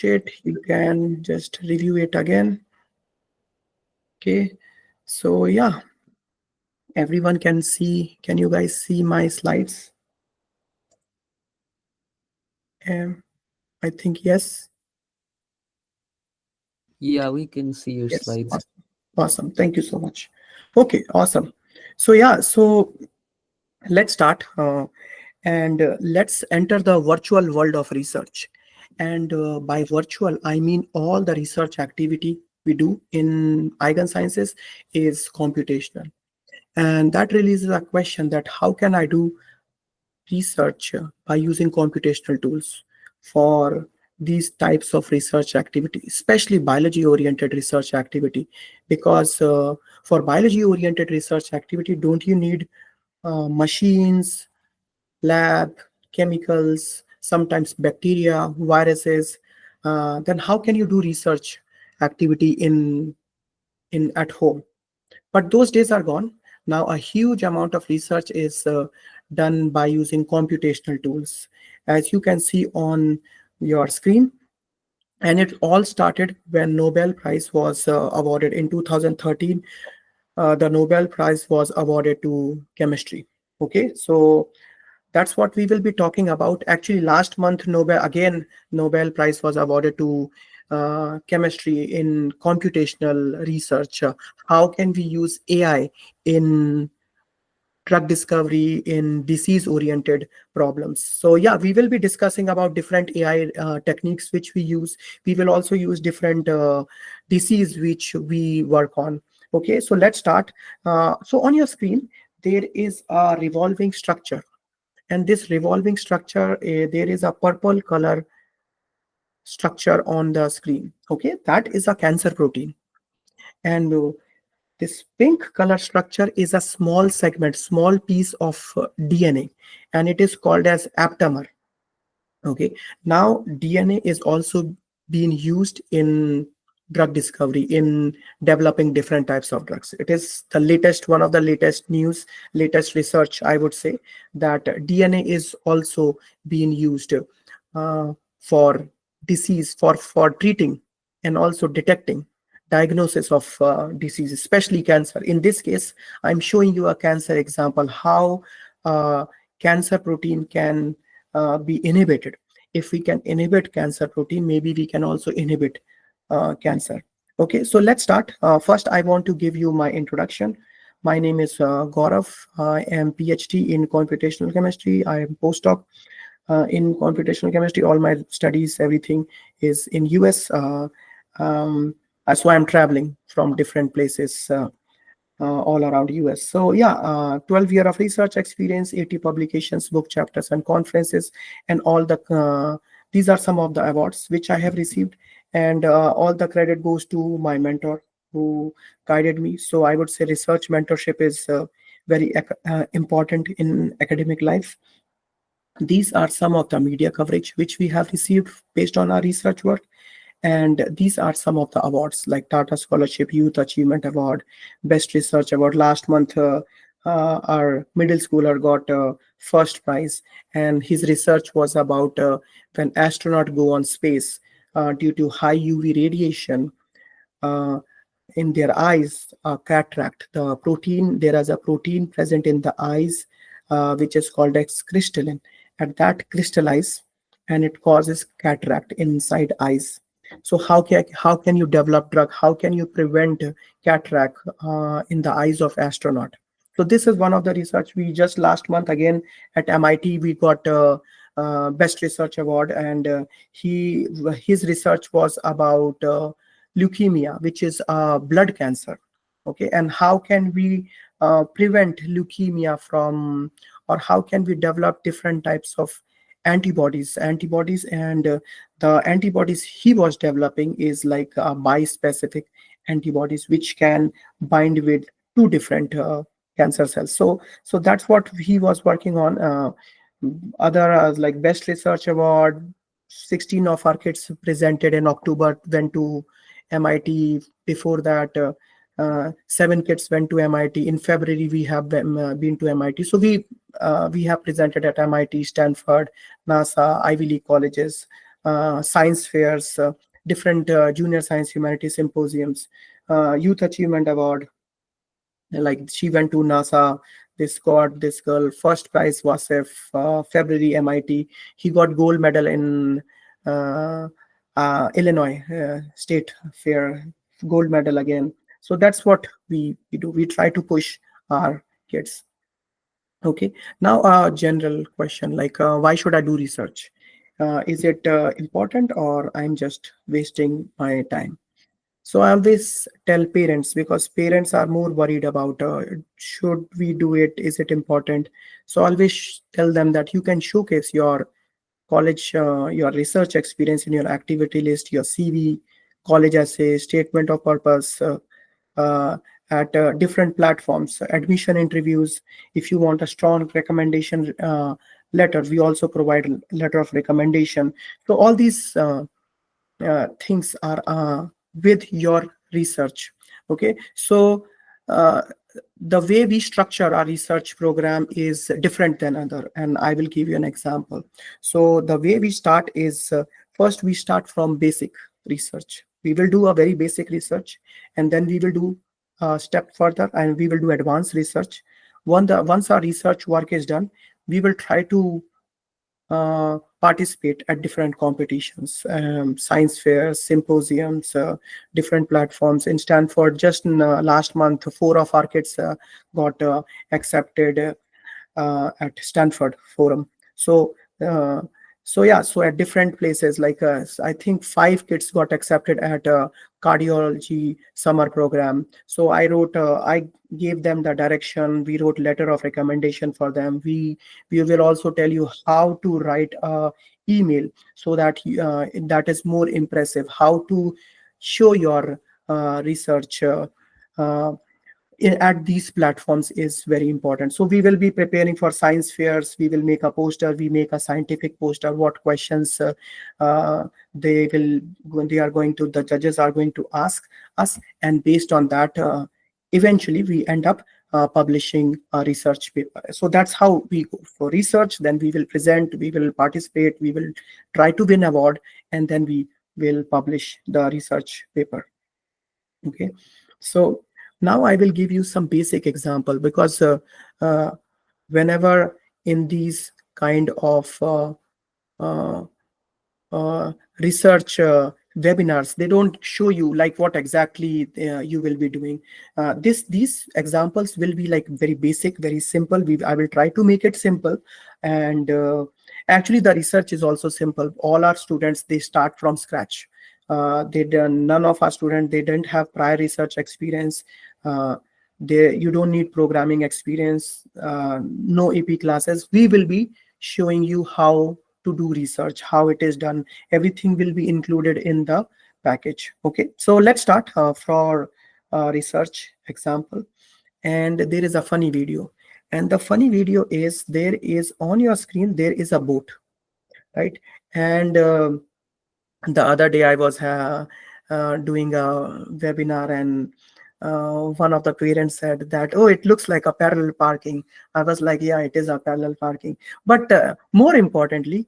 watch it, you can just review it again. Okay, so yeah, everyone can see. Can you guys see my slides? Um, I think yes. Yeah, we can see your Yes. slides. Awesome. Awesome. Thank you so much. Okay, awesome. So yeah, so let's start and let's enter the virtual world of research. And by virtual, I mean all the research activity we do in Eigen Sciences is computational. And that raises a question that how can I do research by using computational tools for these types of research activity, especially biology oriented research activity, because for biology oriented research activity, don't you need machines, lab, chemicals, sometimes bacteria, viruses? Then how can you do research activity in at home? But those days are gone. Now a huge amount of research is done by using computational tools, as you can see on your screen. And it all started when Nobel Prize was awarded in 2013. The Nobel Prize was awarded to chemistry. Okay, so that's what we will be talking about. Actually, last month, Nobel Prize was awarded to chemistry in computational research. How can we use AI in drug discovery in disease oriented problems? So yeah, we will be discussing about different AI techniques which we use. We will also use different disease which we work on. Okay, so let's start. So on your screen there is a revolving structure, and this revolving structure, there is a purple color structure on the screen. Okay, that is a cancer protein. And this pink color structure is a small segment, small piece of DNA, and it is called as aptamer. Okay, now DNA is also being used in drug discovery, in developing different types of drugs. It is the latest, one of the latest news, latest research, I would say, that DNA is also being used for disease, for treating and also detecting diagnosis of disease, especially cancer. In this case, I'm showing you a cancer example, how cancer protein can be inhibited. If we can inhibit cancer protein, maybe we can also inhibit cancer. Okay, so let's start. First, I want to give you my introduction. My name is Gaurav. I am PhD in computational chemistry. I am postdoc in computational chemistry. All my studies, everything is in US. So I'm traveling from different places all around US. So yeah, 12 year of research experience, 80 publications, book chapters and conferences, and all the these are some of the awards which I have received, and all the credit goes to my mentor who guided me. So I would say research mentorship is very important in academic life. These are some of the media coverage which we have received based on our research work. And these are some of the awards like Tata Scholarship, Youth Achievement Award, Best Research Award. Last month, our middle schooler got first prize, and his research was about when astronauts go on space due to high UV radiation. Uh, in their eyes, cataract. The protein, there is a protein present in the eyes, which is called as crystallin, and that crystallize, and it causes cataract inside eyes. So how can you develop drug? How can you prevent cataract in the eyes of astronaut? So this is one of the research we just last month again at MIT we got best research award, and his research was about leukemia, which is blood cancer. Okay, and how can we prevent leukemia from, or how can we develop different types of antibodies, and the antibodies he was developing is like bispecific antibodies which can bind with two different cancer cells. So that's what he was working on. Other like best research award, 16 of our kids presented in October went to MIT. Before that, 7 kids went to MIT. In February, we have been to MIT. So we have presented at MIT, Stanford, NASA, Ivy League colleges, science fairs, different junior science humanities symposiums, youth achievement award. Like she went to NASA. This girl first prize was February MIT. He got gold medal in uh, Illinois State Fair, gold medal again. So that's what we do. We try to push our kids. Okay. Now, a general question like, why should I do research? Is it important, or I'm just wasting my time? So I always tell parents, because parents are more worried about should we do it? Is it important? So I always tell them that you can showcase your college, your research experience in your activity list, your CV, college essay, statement of purpose, uh, at different platforms, admission interviews. If you want a strong recommendation letter, we also provide letter of recommendation. So all these things are with your research. Okay, so uh, the way we structure our research program is different than other, and I will give you an example. So the way we start is, first we start from basic research. We will do a very basic research, and then we will do a step further, and we will do advanced research. Once our research work is done, we will try to participate at different competitions, science fairs, symposiums, different platforms. In Stanford, just in, last month, four of our kids got accepted at Stanford Forum. So, yeah, so at different places, like I think five kids got accepted at a cardiology summer program. So I gave them the direction. We wrote letter of recommendation for them. We will also tell you how to write a email so that that is more impressive. How to show your research. Uh, at these platforms is very important. So we will be preparing for science fairs. We will make a poster. We make a scientific poster. What questions uh, they are going to, the judges are going to ask us, and based on that, eventually we end up publishing a research paper. So that's how we go for research. Then we will present. We will participate. We will try to win award, and then we will publish the research paper. Okay, so now I will give you some basic example, because uh, whenever in these kind of uh, research webinars, they don't show you like what exactly you will be doing. These examples will be like very basic, very simple. I will try to make it simple. And actually the research is also simple. All our students, they start from scratch. None of our students, they didn't have prior research experience. You don't need programming experience, no AP classes. We will be showing you how to do research, how it is done. Everything will be included in the package. Okay, so let's start for research example. And there is a funny video. And the funny video is, there is on your screen, there is a boat, right? And the other day I was doing a webinar, and one of the parents said that, oh, it looks like a parallel parking. I was like, yeah, it is a parallel parking. But more importantly,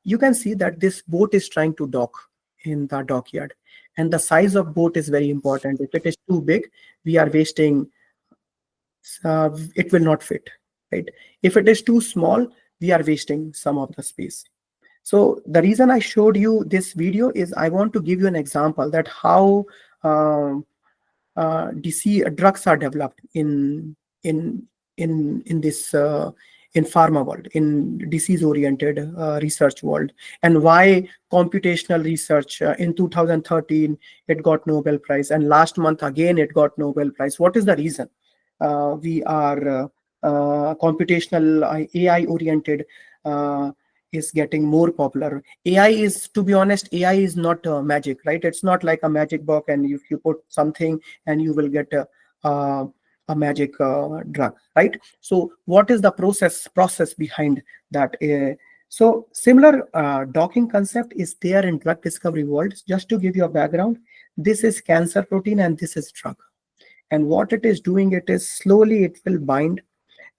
you can see that this boat is trying to dock in the dockyard, and the size of boat is very important. If it is too big, we are wasting, it will not fit, right? If it is too small, we are wasting some of the space. So the reason I showed you this video is I want to give you an example that how DC drugs are developed in in this in pharma world, in disease-oriented research world, and why computational research in 2013 it got Nobel Prize, and last month again it got Nobel Prize. What is the reason? We are computational AI-oriented. Is getting more popular. AI is, to be honest, AI is not magic, right? It's not like a magic box, and if you put something and you will get a magic drug, right? So what is the process behind that? So similar docking concept is there in drug discovery world. Just to give you a background, this is cancer protein and this is drug. And what it is doing, it is slowly it will bind,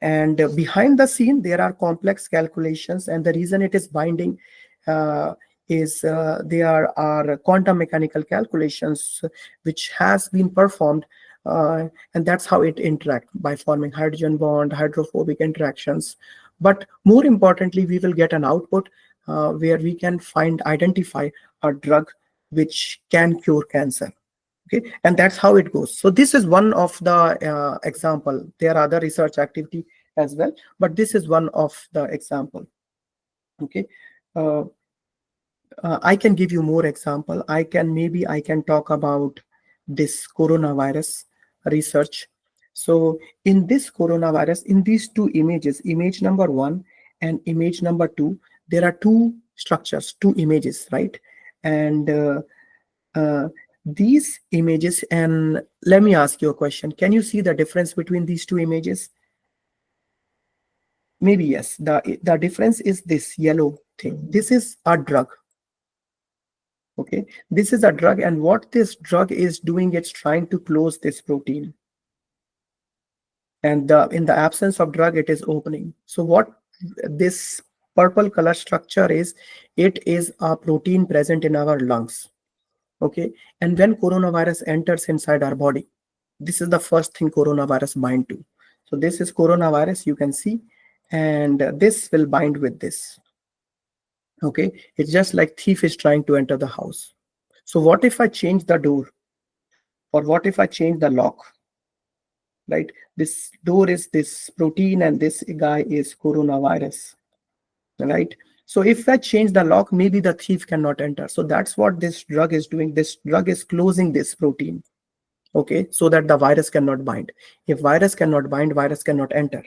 and behind the scene there are complex calculations. And the reason it is binding, uh, is there are quantum mechanical calculations which has been performed, and that's how it interact by forming hydrogen bond, hydrophobic interactions. But more importantly, we will get an output where we can identify a drug which can cure cancer. Okay, and that's how it goes. So this is one of the example. There are other research activity as well, but this is one of the example. Okay. uh, I can give you more example. I can talk about this coronavirus research. So in this coronavirus, in these two images, image number one and image number two, there are two structures, two images, right? And uh, these images, and let me ask you a question. Can you see the difference between these two images? Maybe yes. The difference is this yellow thing. This is a drug. Okay, this is a drug, and what this drug is doing, it's trying to close this protein, and in the absence of drug, it is opening. So what this purple color structure is, it is a protein present in our lungs. Okay, and when coronavirus enters inside our body, this is the first thing coronavirus bind to. So this is coronavirus, you can see, and this will bind with this. Okay, it's just like thief is trying to enter the house. So what if I change the door, or what if I change the lock? Right, this door is this protein and this guy is coronavirus, right? So if I change the lock, maybe the thief cannot enter. So that's what this drug is doing. This drug is closing this protein, okay, so that the virus cannot bind. If virus cannot bind, virus cannot enter.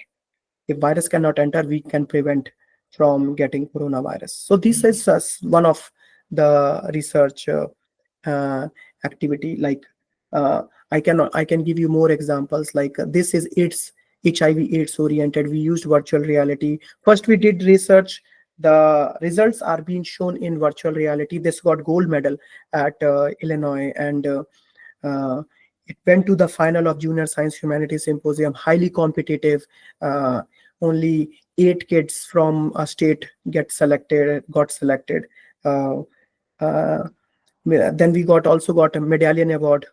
If virus cannot enter, we can prevent from getting coronavirus. So this is one of the research uh, activity. Like uh, I can give you more examples. Like this is AIDS, HIV/AIDS oriented. We used virtual reality. First, we did research. The results are being shown in virtual reality. This got gold medal at Illinois, and uh, it went to the final of Junior Science Humanities Symposium, highly competitive. Uh, Only 8 kids from a state got selected. Uh, uh, then we also got a medallion award.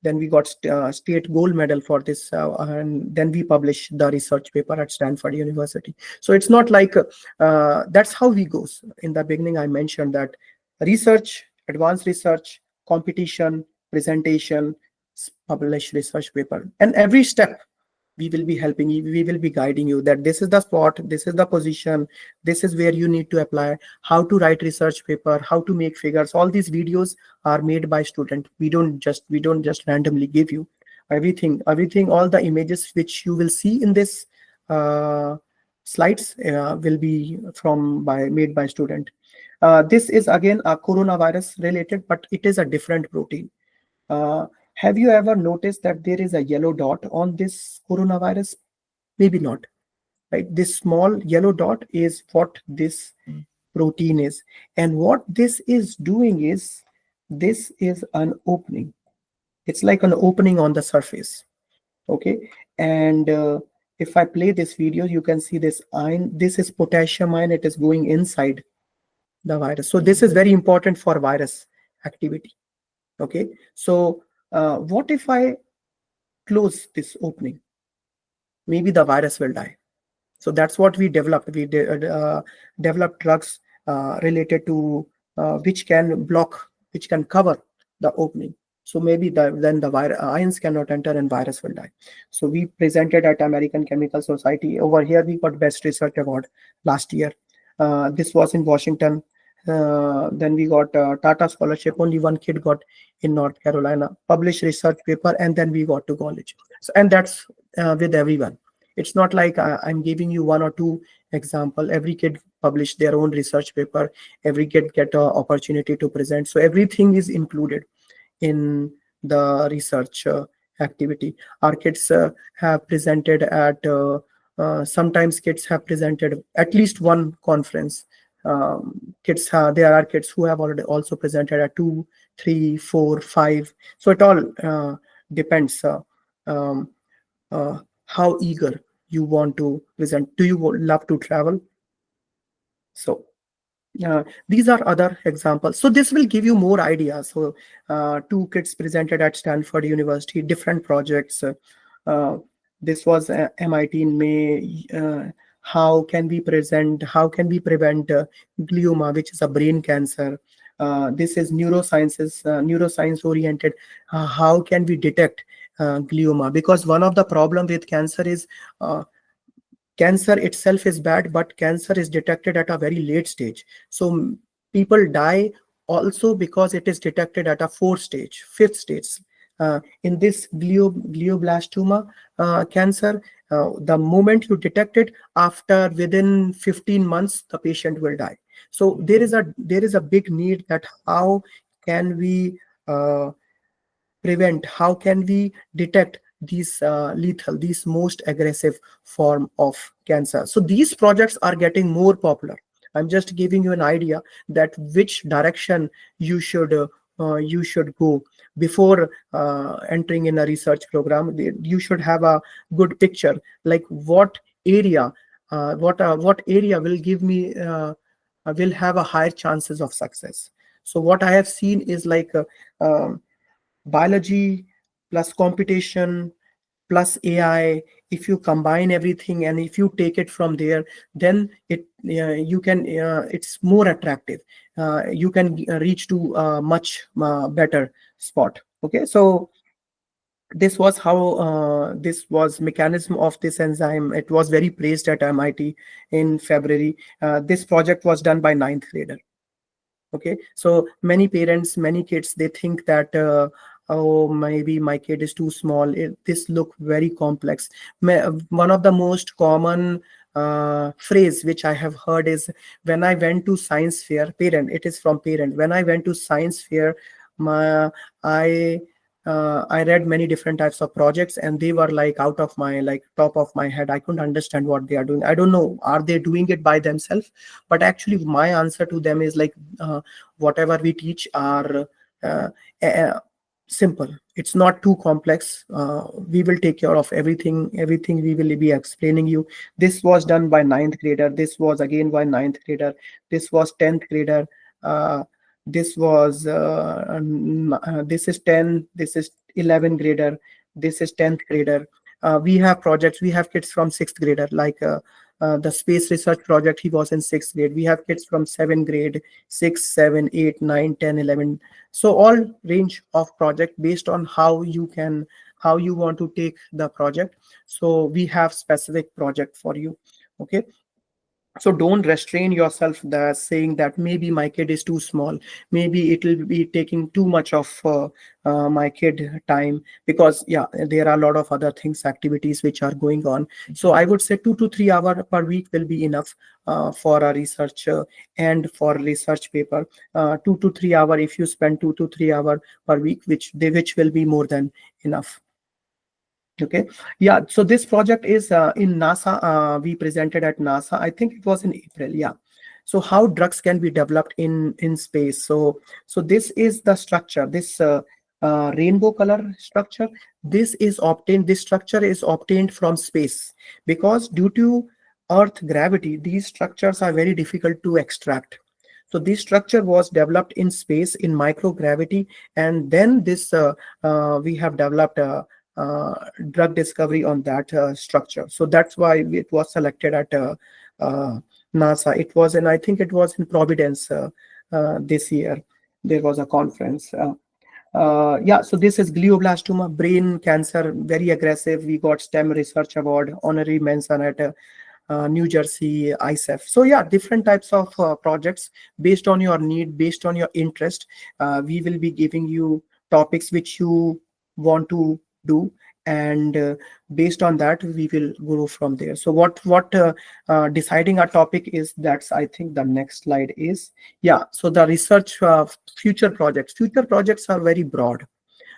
Then we got state gold medal for this, and then we published the research paper at Stanford University. So it's not like that's how we goes. In the beginning, I mentioned that research, advanced research, competition, presentation, publish research paper, and every step we will be helping you, we will be guiding you that this is the spot, this is the position, this is where you need to apply, how to write research paper, how to make figures. All these videos are made by student. We don't just randomly give you everything. All the images which you will see in this slides will be made by student. This is again a coronavirus related, but it is a different protein. uh, have you ever noticed that there is a yellow dot on this coronavirus? Maybe not, right? This small yellow dot is what this protein is. And what this is doing is, this is an opening. It's like an opening on the surface. Okay. And if I play this video, you can see this ion. This is potassium ion. It is going inside the virus. So this is very important for virus activity. Okay. So what if I close this opening? Maybe the virus will die. So that's what we developed. Developed drugs related to which can cover the opening. So maybe then the ions cannot enter and virus will die. So we presented at American Chemical Society. Over here, we got Best Research Award last year. This was in Washington. Then we got Tata Scholarship. Only one kid got in North Carolina. Published research paper, and then we got to college. So, and that's with everyone. It's not like I'm giving you one or two example. Every kid published their own research paper. Every kid get an opportunity to present. So everything is included in the research activity. Our kids have presented at sometimes kids have presented at least one conference. There are kids who have already also presented at 2, 3, 4, 5. So it all depends. Um, how eager you want to present. Do you love to travel? So These are other examples. So this will give you more ideas. So two kids presented at Stanford University, different projects. Uh, this was MIT in May. How can we present? How can we prevent glioma, which is a brain cancer? This is neurosciences, neuroscience oriented. How can we detect glioma? Because one of the problem with cancer is uh, cancer itself is bad, but cancer is detected at a very late stage. So people die also because it is detected at a fourth stage, fifth stage. In this glioblastoma cancer, the moment you detect it, after within 15 months, the patient will die. So there is a big need that how can we prevent, how can we detect these lethal, these most aggressive form of cancer. So these projects are getting more popular. I'm just giving you an idea that which direction you should go before entering in a research program. You should have a good picture, like what area, what area will give me will have a higher chances of success. So what I have seen is like um, biology plus computation plus AI. If you combine everything and if you take it from there, then you can it's more attractive. You can reach to a much better spot. Okay, so this was mechanism of this enzyme. It was very praised at MIT in February. This project was done by ninth grader. Okay, so many parents, many kids, they think that oh, maybe my kid is too small. This look very complex. One of the most common phrase which I have heard is, when I went to science fair, parent, it is from parent, when I went to science fair, my I I read many different types of projects and they were like out of my, like top of my head. I couldn't understand what they are doing. I don't know, are they doing it by themselves? But actually my answer to them is like, whatever we teach are uh, uh, simple. It's not too complex. We will take care of everything we will be explaining you. This was done by ninth grader, this was again by ninth grader, this was 10th grader, uh, this was this is 10, this is 11 grader, this is 10th grader. We have projects, we have kids from 6th grader, like the space research project, he was in 6th grade. We have kids from 7th grade, 6, 7, 8, 9, 10, 11. So all range of project based on how you want to take the project. So we have specific project for you. Okay, so don't restrain yourself that saying that maybe my kid is too small, maybe it will be taking too much of my kid time, because yeah, there are a lot of other things, activities which are going on. So I would say 2 to 3 hour per week will be enough for a researcher and for research paper. 2 to 3 hour, if you spend 2 to 3 hour per week, which will be more than enough. Okay, yeah. So this project is in NASA. We presented at NASA. I think it was in April. Yeah. So how drugs can be developed in space. So this is the structure. This rainbow color structure. This is obtained. This structure is obtained from space, because due to Earth gravity, these structures are very difficult to extract. So this structure was developed in space in microgravity, and then this we have developed uh, drug discovery on that structure. So that's why it was selected at uh, NASA. It was in, I think it was in Providence this year. There was a conference. Yeah, so this is glioblastoma, brain cancer, very aggressive. We got STEM Research Award, honorary mention at New Jersey ISEF. So yeah, different types of projects based on your need, based on your interest. We will be giving you topics which you want to do, and based on that we will grow from there. So what deciding a topic is, that's I think the next slide is, yeah. So the research future projects are very broad.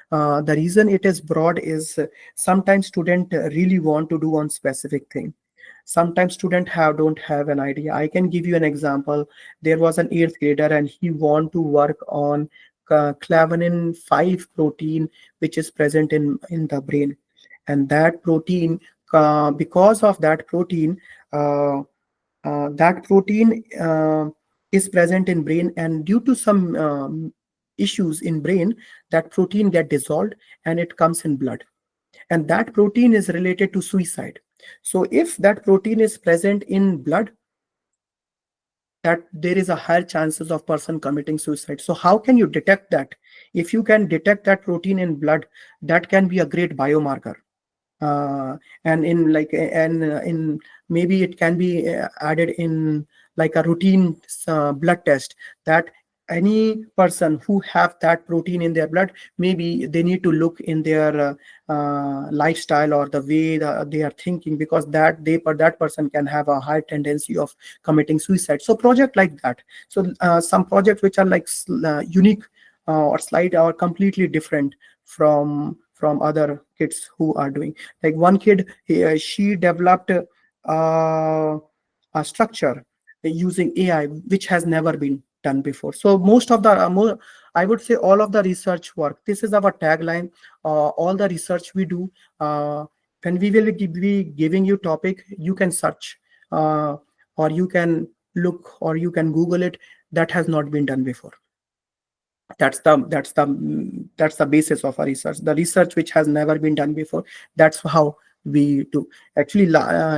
The reason it is broad is sometimes student really want to do on specific thing. Sometimes student don't have an idea. I can give you an example. There was an eighth grader and he want to work on clavanin 5 protein, which is present in the brain. And that protein, because of that protein, that protein is present in brain, and due to some issues in brain, that protein get dissolved and it comes in blood, and that protein is related to suicide. So if that protein is present in blood, that there is a higher chances of person committing suicide. So how can you detect that? If you can detect that protein in blood, that can be a great biomarker. And in maybe it can be added in like a routine blood test, that any person who have that protein in their blood, maybe they need to look in their lifestyle or the way they are thinking, because that person can have a high tendency of committing suicide. So project like that. So some projects which are like unique or slight or completely different from other kids who are doing. Like one kid, she developed a structure using AI, which has never been done before. So most of the I would say all of the research work, this is our tagline. All the research we do, when we will be giving you topic, you can search, or you can look, or you can Google it. That has not been done before. That's the basis of our research, the research which has never been done before. That's how we do. Actually,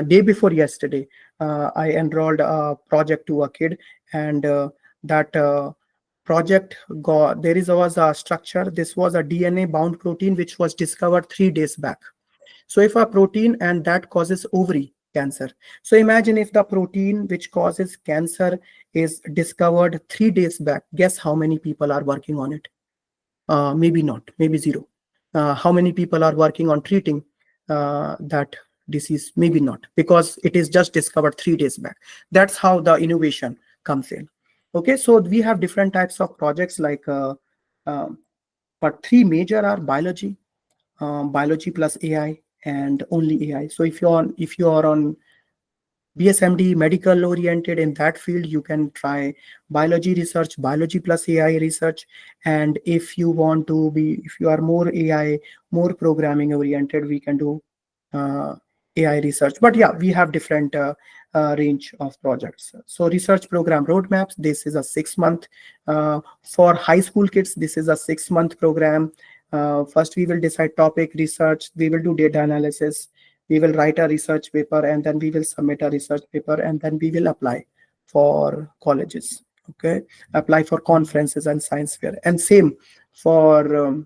day before yesterday, I enrolled a project to a kid, and that project got, was a structure. This was a DNA bound protein which was discovered 3 days back. So if a protein, and that causes ovary cancer. So imagine if the protein which causes cancer is discovered 3 days back, guess how many people are working on it? Maybe not, maybe zero. How many people are working on treating that disease? Maybe not, because it is just discovered 3 days back. That's how the innovation comes in. Okay, so we have different types of projects, like but three major are biology, biology plus AI, and only AI. So if you are on BSMD, medical oriented in that field, you can try biology research, biology plus AI research. And if you want to be, if you are more AI, more programming oriented, we can do uh, AI research. But yeah, we have different range of projects. So research program roadmaps, this is a 6 month. For high school kids, this is a 6 month program. First, we will decide topic research, we will do data analysis, we will write a research paper, and then we will submit a research paper, and then we will apply for colleges. Okay, apply for conferences and science fair. And same for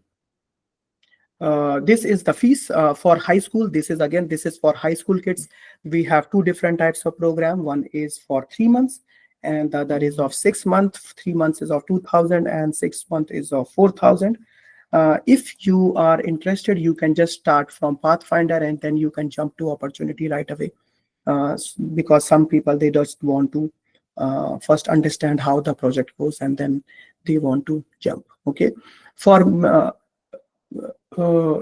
this is the fees for high school. This is for high school kids. We have two different types of program. One is for 3 months, and the other is of 6 months. 3 months is of 2,000, and 6 months is of 4,000. If you are interested, you can just start from Pathfinder, and then you can jump to opportunity right away. Because some people, they just want to first understand how the project goes, and then they want to jump. Okay, for uh,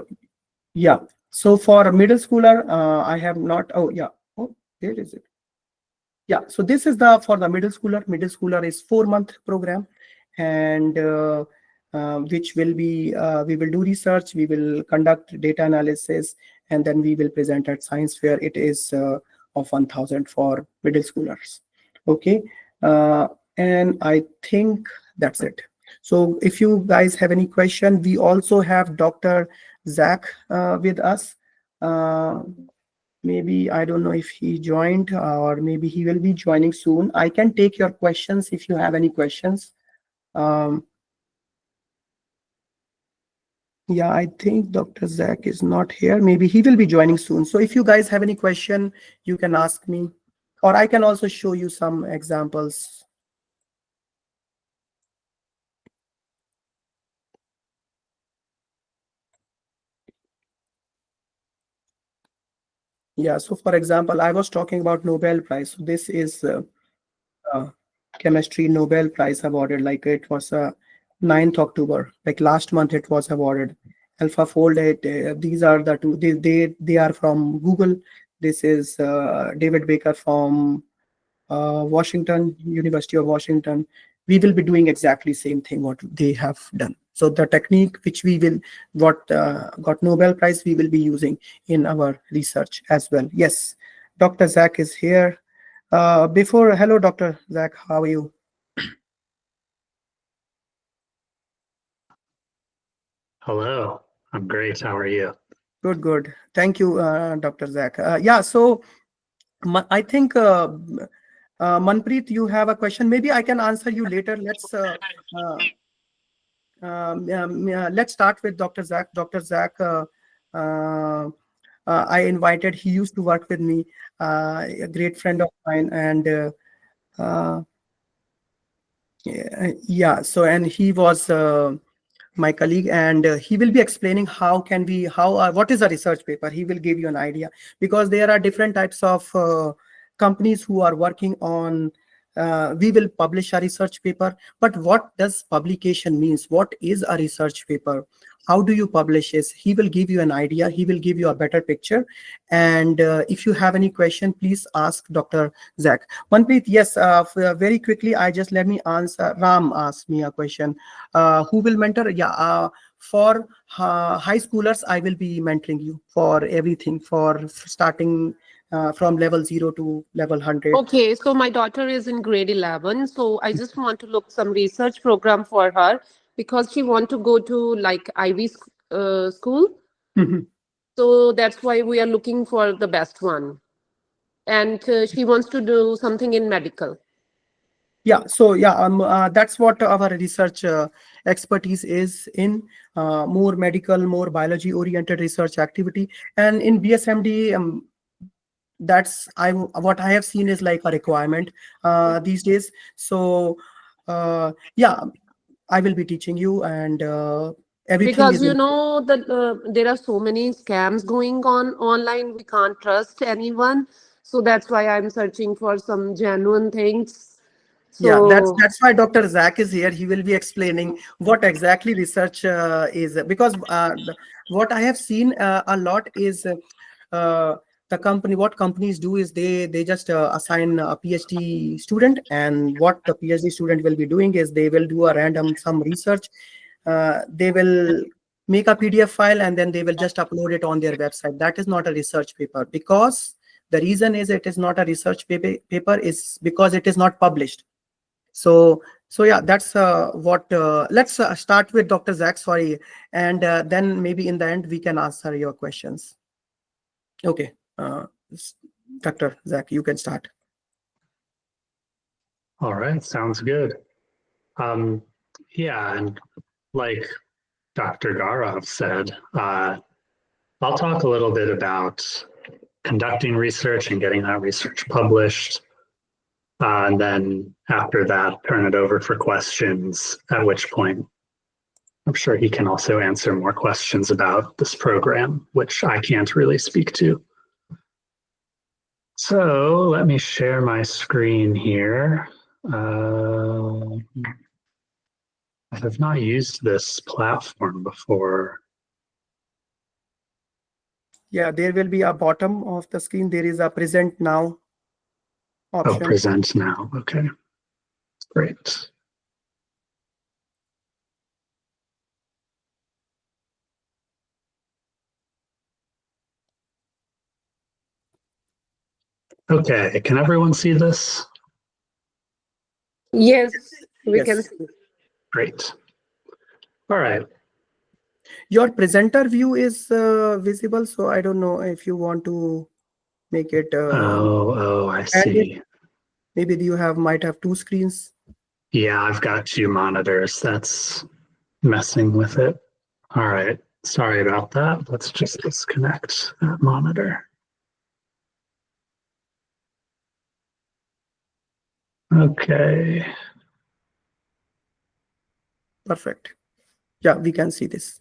yeah. So for middle schooler, I have not. Oh yeah. Oh, there is it. Yeah. So this is the for the middle schooler. Middle schooler is 4 month program, and which will be we will do research, we will conduct data analysis, and then we will present at science fair. It is of 1,000 for middle schoolers. Okay, uh, and I think that's it. So if you guys have any question, we also have Dr. Zach with us. Uh, Maybe I don't know if he joined, or maybe he will be joining soon. I can take your questions if you have any questions. Um, yeah, I think Dr. Zach is not here. Maybe he will be joining soon. So if you guys have any question, you can ask me, or I can also show you some examples. Yeah, so for example, I was talking about Nobel Prize. So this is uh, chemistry Nobel Prize awarded. Like it was 9th October, like last month it was awarded. AlphaFold, these are the two. They are from Google. This is David Baker from Washington, University of Washington. We will be doing exactly same thing what they have done. So the technique which we will got Nobel Prize, we will be using in our research as well. Yes, Dr. Zach is here. Hello, Dr. Zach, how are you? Hello, I'm great. How are you? Good, good. Thank you, Dr. Zach. Yeah, so I think Manpreet, you have a question. Maybe I can answer you later. Let's start with Dr. Zach. Dr. Zach, uh, I invited. He used to work with me, a great friend of mine, and uh, yeah. So, and he was my colleague, and he will be explaining what is a research paper. He will give you an idea, because there are different types of companies who are working on we will publish a research paper, but what does publication means? What is a research paper? How do you publish it? He will give you an idea. He will give you a better picture. And if you have any question, please ask Dr. Zach. Manpreet, yes, very quickly, let me answer. Ram asked me a question. Who will mentor? Yeah, for high schoolers, I will be mentoring you for everything, for starting from level 0 to level 100. Okay, so my daughter is in grade 11, so I just want to look some research program for her because she want to go to like school. Mhm. So that's why we are looking for the best one. And she wants to do something in medical. Yeah, so yeah, that's what our research expertise is in, more medical, more biology oriented research activity. And in BSMD, what I have seen is like a requirement these days. So yeah, I will be teaching you, and everything Because is you in. know that there are so many scams going on online. We can't trust anyone. So that's why I'm searching for some genuine things. Yeah, So that's why Dr. Zach is here. He will be explaining what exactly research is, because what I have seen a lot is what companies do is they just assign a PhD student, and what the PhD student will be doing is they will do a random some research. They will make a PDF file, and then they will just upload it on their website. That is not a research paper, because the reason is it is not a research paper is because it is not published. So yeah, that's what let's start with Dr. Zach, sorry, and then maybe in the end we can answer your questions. Okay, Dr. Zach, you can start. All right, sounds good. Yeah, and like Dr. Gaurav said, I'll talk a little bit about conducting research and getting that research published. And then after that, turn it over for questions, at which point I'm sure he can also answer more questions about this program, which I can't really speak to. So let me share my screen here. I have not used this platform before. Yeah, there will be a bottom of the screen. There is a present now option. Oh, present now. Okay, great. Okay, can everyone see this? yes, we can Yes. see. Great. All right. Your presenter view is visible, so I don't know if you want to make it. I see. Maybe you might have two screens. Yeah, I've got two monitors. That's messing with it. All right. Sorry about that. Let's just disconnect that monitor. Okay. Perfect. Yeah, we can see this.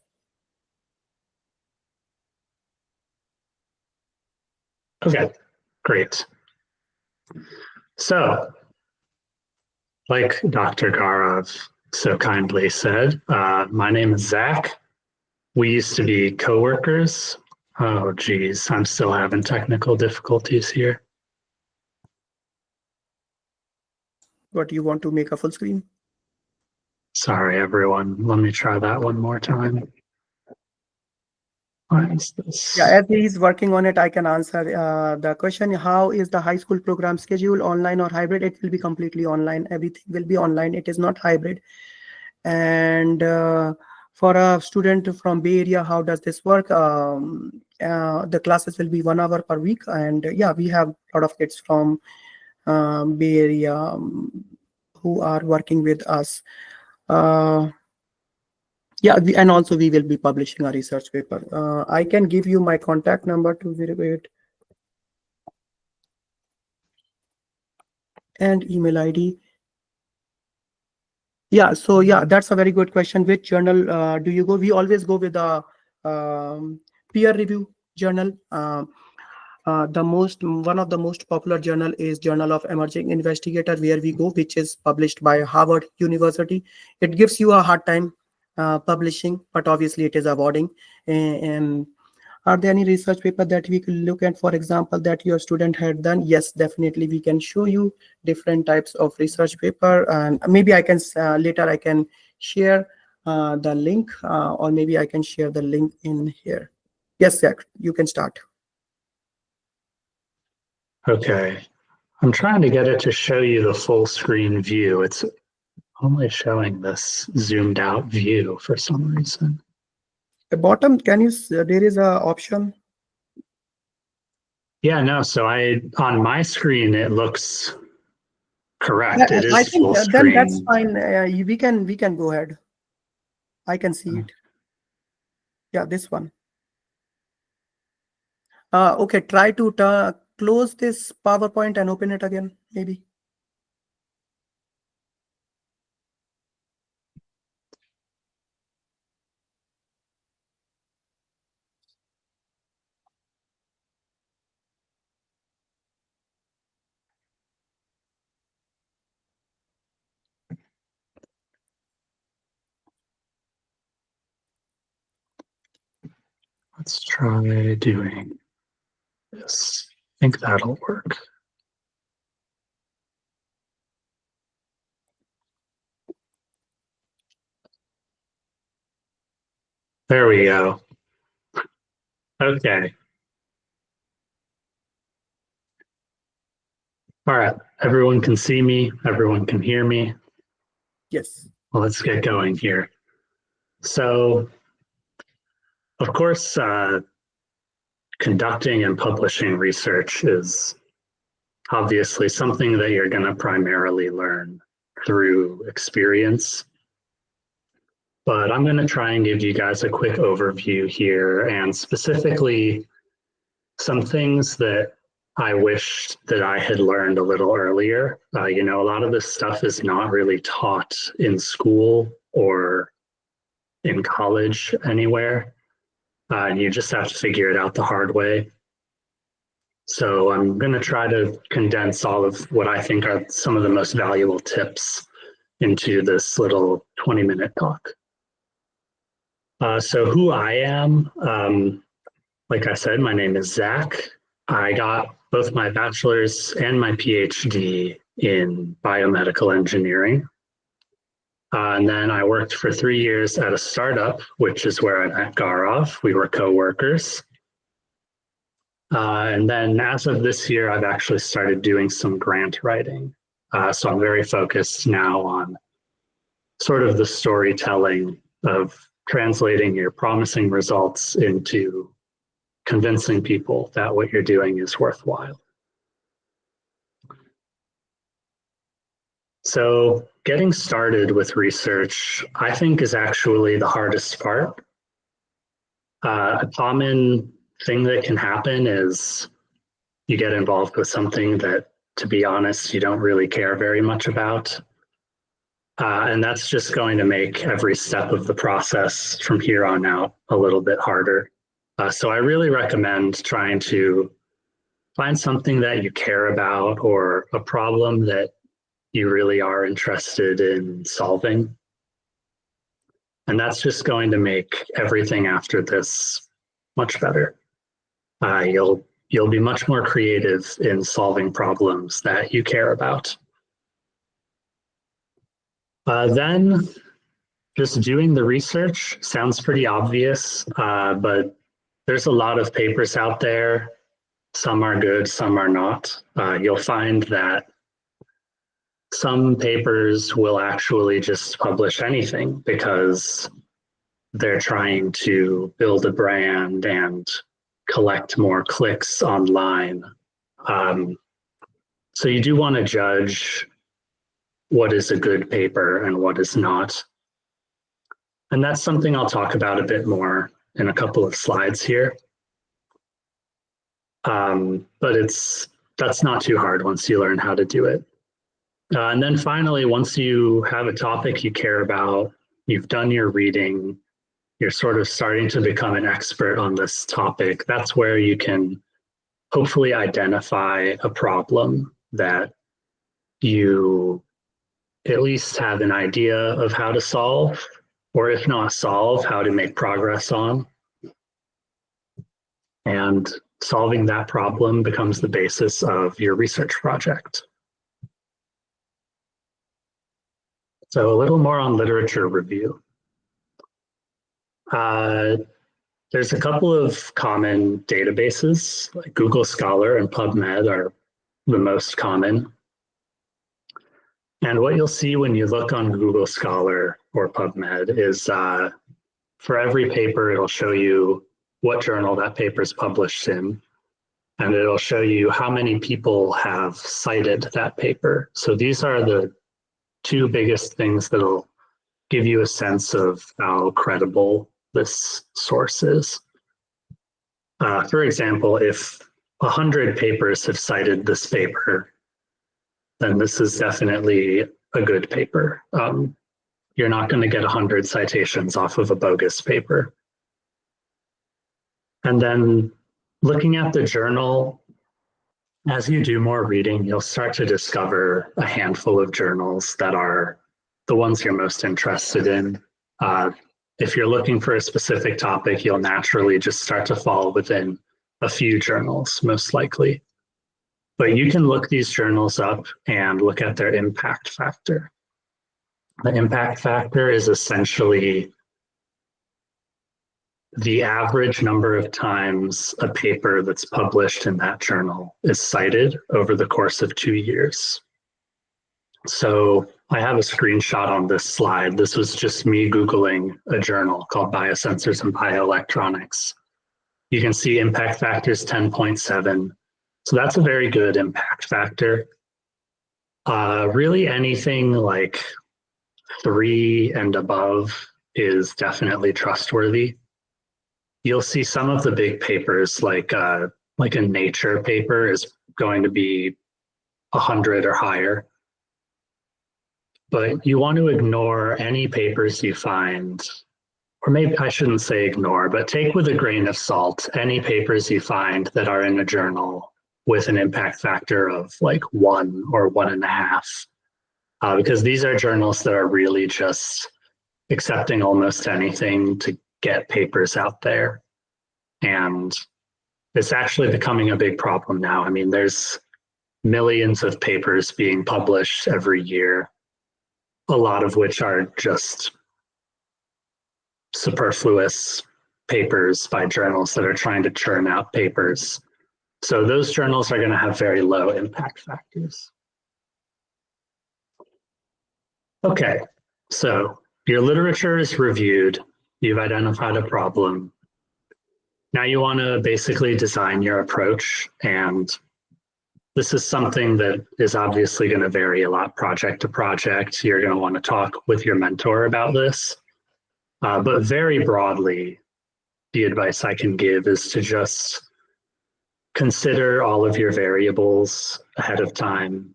Okay, great. So, like Dr. Gaurav so kindly said, my name is Zach. We used to be coworkers. Oh, geez, I'm still having technical difficulties here. What, you want to make a full screen? Sorry, everyone. Let me try that one more time. Why is this? Yeah, as he's working on it, I can answer the question. How is the high school program schedule, online or hybrid? It will be completely online. Everything will be online. It is not hybrid. And for a student from Bay Area, how does this work? The classes will be 1 hour per week, and yeah, we have a lot of kids from Bay Area who are working with us. Yeah, and also we will be publishing a research paper. I can give you my contact number to verify it, and email ID. Yeah, so yeah, that's a very good question. Which journal do you go? We always go with the peer review journal. One of the most popular journal is Journal of Emerging Investigator, where we go, which is published by Harvard University. It gives you a hard time publishing, but obviously it is awarding. And are there any research paper that we could look at, for example, that your student had done? Yes, definitely. We can show you different types of research paper, and maybe I can later I can share the link, or maybe I can share the link in here. Yes, Zach, you can start. Okay. I'm trying to get it to show you the full screen view. It's only showing this zoomed out view for some reason. The bottom, can you, there is a option. Yeah, no, so on my screen, it looks correct. It I is think full then that's screen. fine. We can go ahead. I can see it. Yeah, this one. Okay, try to close this PowerPoint and open it again, maybe. Let's try doing this. I think that'll work. There we go. Okay. All right. Everyone can see me. Everyone can hear me. Yes. Well, let's get going here. So, of course, conducting and publishing research is obviously something that you're going to primarily learn through experience. But I'm going to try and give you guys a quick overview here, and specifically some things that I wished that I had learned a little earlier. You know, a lot of this stuff is not really taught in school or in college anywhere. And you just have to figure it out the hard way. So I'm going to try to condense all of what I think are some of the most valuable tips into this little 20-minute talk. So who I am, like I said, my name is Zach. I got both my bachelor's and my PhD in biomedical engineering. And then I worked for 3 years at a startup, which is where I met Gaurav. We were co-workers. And then as of this year, I've actually started doing some grant writing. So I'm very focused now on sort of the storytelling of translating your promising results into convincing people that what you're doing is worthwhile. So getting started with research, I think, is actually the hardest part. A common thing that can happen is you get involved with something that, to be honest, you don't really care very much about. And that's just going to make every step of the process from here on out a little bit harder. So I really recommend trying to find something that you care about or a problem that you really are interested in solving. And that's just going to make everything after this much better. You'll be much more creative in solving problems that you care about. Then just doing the research sounds pretty obvious, but there's a lot of papers out there. Some are good, some are not. You'll find that some papers will actually just publish anything because they're trying to build a brand and collect more clicks online. So you do want to judge what is a good paper and what is not. And that's something I'll talk about a bit more in a couple of slides here. But that's not too hard once you learn how to do it. And then finally, once you have a topic you care about, you've done your reading, you're sort of starting to become an expert on this topic, that's where you can hopefully identify a problem that you at least have an idea of how to solve, or if not solve, how to make progress on. And solving that problem becomes the basis of your research project. So a little more on literature review. There's a couple of common databases, like Google Scholar and PubMed are the most common. And what you'll see when you look on Google Scholar or PubMed is for every paper, it'll show you what journal that paper is published in, and it'll show you how many people have cited that paper. So these are the two biggest things that'll give you a sense of how credible this source is. For example, if 100 papers have cited this paper, then this is definitely a good paper. You're not going to get 100 citations off of a bogus paper. And then looking at the journal, as you do more reading, you'll start to discover a handful of journals that are the ones you're most interested in. If you're looking for a specific topic, you'll naturally just start to fall within a few journals, most likely. But you can look these journals up and look at their impact factor. The impact factor is essentially the average number of times a paper that's published in that journal is cited over the course of 2 years. So I have a screenshot on this slide. This was just me Googling a journal called Biosensors and Bioelectronics. You can see impact factor is 10.7. So that's a very good impact factor. Really anything like 3 and above is definitely trustworthy. You'll see some of the big papers like a Nature paper is going to be 100 or higher. But you want to ignore any papers you find, or maybe I shouldn't say ignore, but take with a grain of salt any papers you find that are in a journal with an impact factor of like 1 or 1.5, because these are journals that are really just accepting almost anything to get papers out there. And it's actually becoming a big problem now. I mean, there's millions of papers being published every year, a lot of which are just superfluous papers by journals that are trying to churn out papers. So those journals are going to have very low impact factors. Okay, so your literature is reviewed. You've identified a problem. Now you want to basically design your approach, and this is something that is obviously going to vary a lot project to project. You're going to want to talk with your mentor about this. But very broadly, the advice I can give is to just consider all of your variables ahead of time.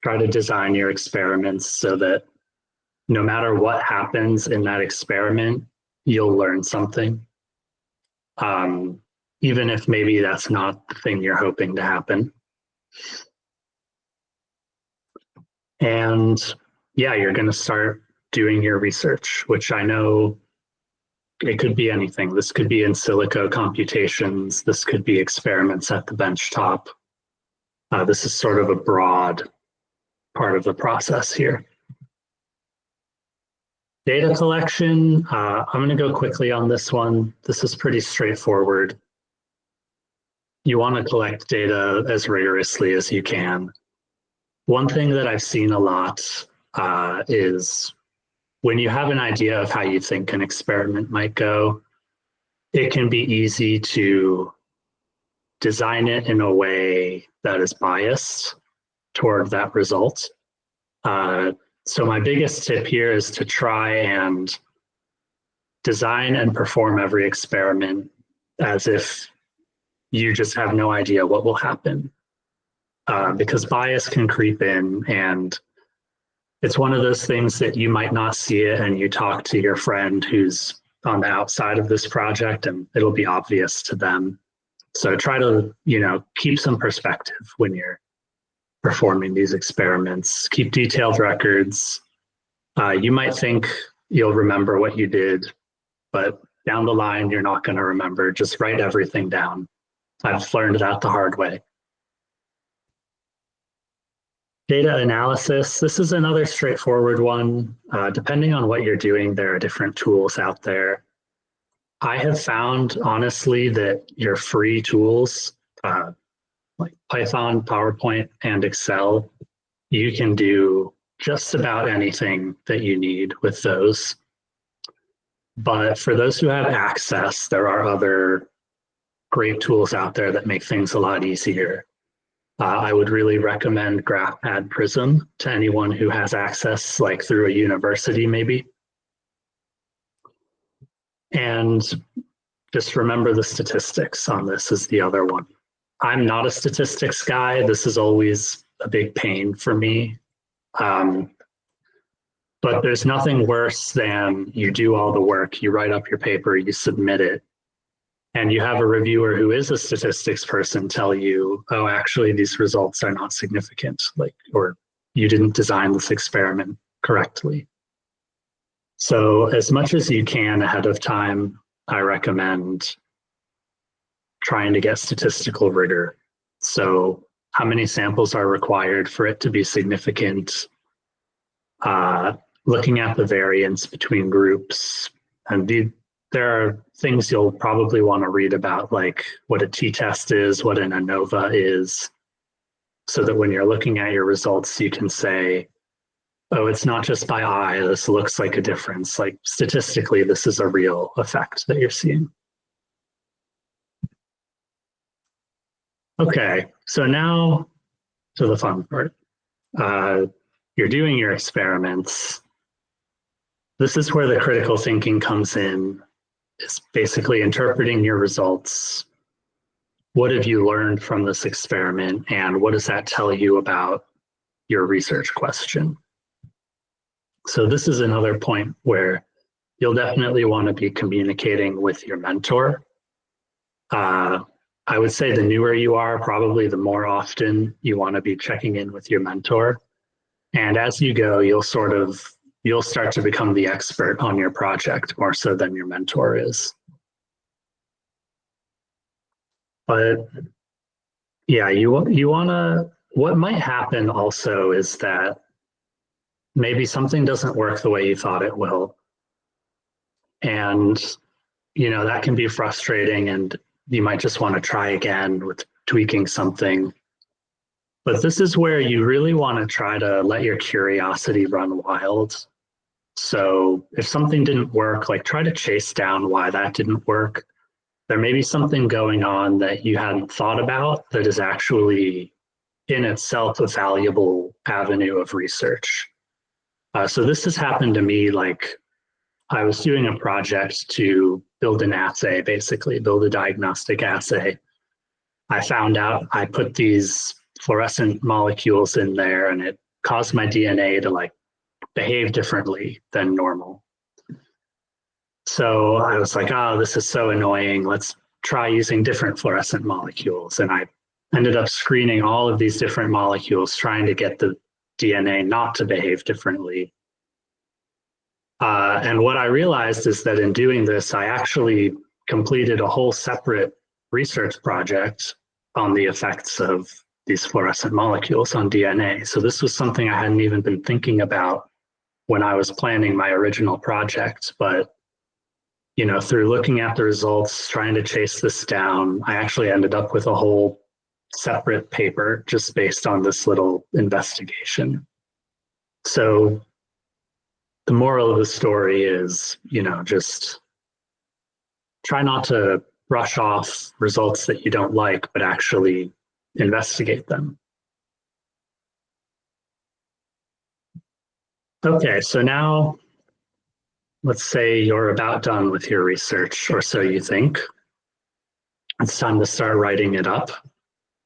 Try to design your experiments so that no matter what happens in that experiment, you'll learn something. Even if maybe that's not the thing you're hoping to happen. And yeah, you're going to start doing your research, which I know it could be anything. This could be in silico computations. This could be experiments at the benchtop. This is sort of a broad part of the process here. Data collection, I'm going to go quickly on this one. This is pretty straightforward. You want to collect data as rigorously as you can. One thing that I've seen a lot is when you have an idea of how you think an experiment might go, it can be easy to design it in a way that is biased toward that result. So my biggest tip here is to try and design and perform every experiment as if you just have no idea what will happen. Because bias can creep in, and it's one of those things that you might not see it and you talk to your friend who's on the outside of this project and it'll be obvious to them. So try to, keep some perspective when you're performing these experiments. Keep detailed records. You might think you'll remember what you did, but down the line, you're not going to remember. Just write everything down. I've learned that the hard way. Data analysis. This is another straightforward one. Depending on what you're doing, there are different tools out there. I have found, honestly, that your free tools, like Python, PowerPoint, and Excel, you can do just about anything that you need with those. But for those who have access, there are other great tools out there that make things a lot easier. I would really recommend GraphPad Prism to anyone who has access, like through a university maybe. And just remember the statistics on this is the other one. I'm not a statistics guy. This is always a big pain for me. But there's nothing worse than you do all the work, you write up your paper, you submit it, and you have a reviewer who is a statistics person tell you, oh, actually, these results are not significant, or you didn't design this experiment correctly. So as much as you can ahead of time, I recommend trying to get statistical rigor. So how many samples are required for it to be significant? Looking at the variance between groups, and there are things you'll probably want to read about, like what a t-test is, what an ANOVA is, so that when you're looking at your results, you can say, oh, it's not just by eye, this looks like a difference. Like statistically, this is a real effect that you're seeing. Okay, so now to the fun part. You're doing your experiments. This is where the critical thinking comes in. It's basically interpreting your results. What have you learned from this experiment, and what does that tell you about your research question? So this is another point where you'll definitely want to be communicating with your mentor. I would say the newer you are, probably the more often you want to be checking in with your mentor. And as you go, you'll start to become the expert on your project more so than your mentor is. But yeah, you want to, what might happen also is that maybe something doesn't work the way you thought it will. And, that can be frustrating, and you might just want to try again with tweaking something. But this is where you really want to try to let your curiosity run wild. So if something didn't work, try to chase down why that didn't work. There may be something going on that you hadn't thought about that is actually in itself a valuable avenue of research. So this has happened to me, I was doing a project to build an assay, basically build a diagnostic assay. I found out I put these fluorescent molecules in there and it caused my DNA to behave differently than normal. So I was like, oh, this is so annoying. Let's try using different fluorescent molecules. And I ended up screening all of these different molecules, trying to get the DNA not to behave differently. And what I realized is that in doing this, I actually completed a whole separate research project on the effects of these fluorescent molecules on DNA. So this was something I hadn't even been thinking about when I was planning my original project. But, through looking at the results, trying to chase this down, I actually ended up with a whole separate paper just based on this little investigation. So the moral of the story is, just try not to brush off results that you don't like, but actually investigate them. Okay, so now let's say you're about done with your research, or so you think. It's time to start writing it up.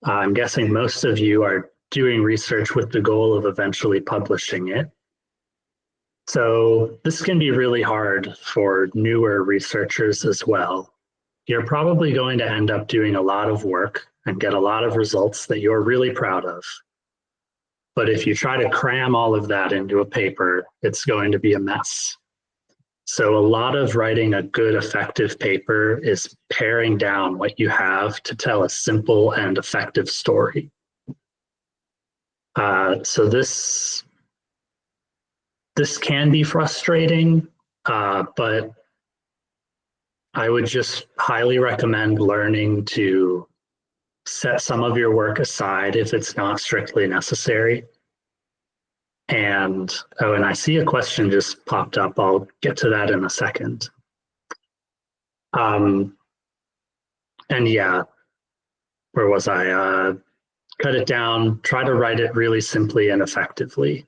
I'm guessing most of you are doing research with the goal of eventually publishing it. So this can be really hard for newer researchers as well. You're probably going to end up doing a lot of work and get a lot of results that you're really proud of. But if you try to cram all of that into a paper, it's going to be a mess. So a lot of writing a good, effective paper is paring down what you have to tell a simple and effective story. So this can be frustrating, but I would just highly recommend learning to set some of your work aside if it's not strictly necessary. And I see a question just popped up. I'll get to that in a second. And yeah, where was I? Cut it down, try to write it really simply and effectively.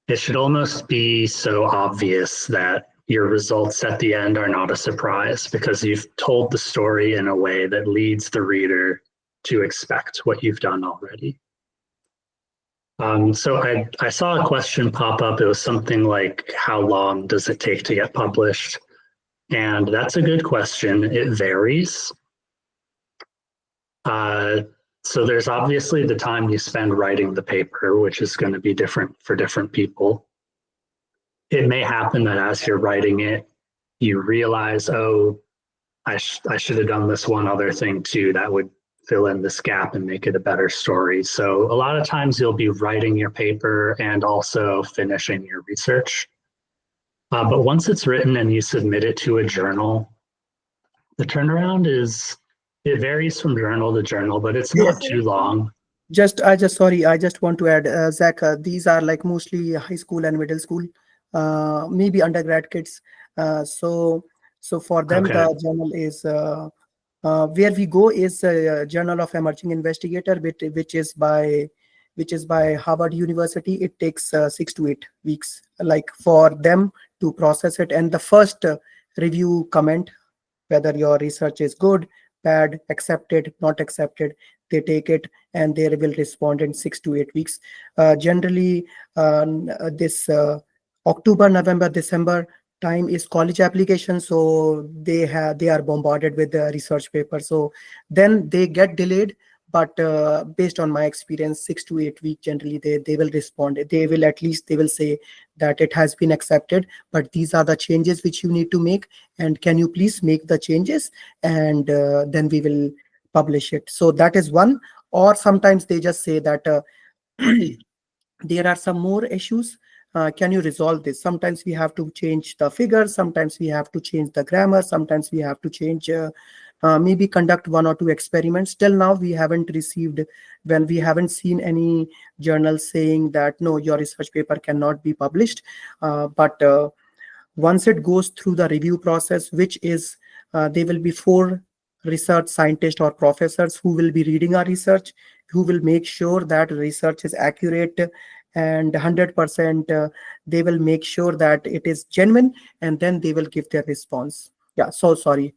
It should almost be so obvious that your results at the end are not a surprise because you've told the story in a way that leads the reader to expect what you've done already. So I saw a question pop up. It was something like, how long does it take to get published? And that's a good question. It varies. So there's obviously the time you spend writing the paper, which is going to be different for different people. It may happen that as you're writing it, you realize, oh, I should have done this one other thing too. That would fill in this gap and make it a better story. So a lot of times you'll be writing your paper and also finishing your research. But once it's written and you submit it to a journal, the turnaround it varies from journal to journal, but it's not too long. I just want to add, Zach, these are like mostly high school and middle school, maybe undergrad kids. So for them, Okay. the journal is where we go is Journal of Emerging Investigator, which is by Harvard University. It takes 6 to 8 weeks, like for them to process it, and the first review comment, whether your research is good, bad, accepted, not accepted, they take it and they will respond in 6 to 8 weeks. Generally, this October, November, December time is college application, so they are bombarded with the research paper, so then they get delayed. But based on my experience, 6 to 8 weeks generally they will respond. They will say that it has been accepted, but these are the changes which you need to make, and can you please make the changes, and then we will publish it. So that is one. Or sometimes they just say that there are some more issues, can you resolve this? Sometimes we have to change the figures, sometimes we have to change the grammar, sometimes we have to change maybe conduct 1 or 2 experiments. Till now we haven't seen any journal saying that no, your research paper cannot be published. But once it goes through the review process, which is there will be 4 research scientists or professors who will be reading our research, who will make sure that research is accurate and 100%. They will make sure that it is genuine, and then they will give their response. Yeah, so sorry.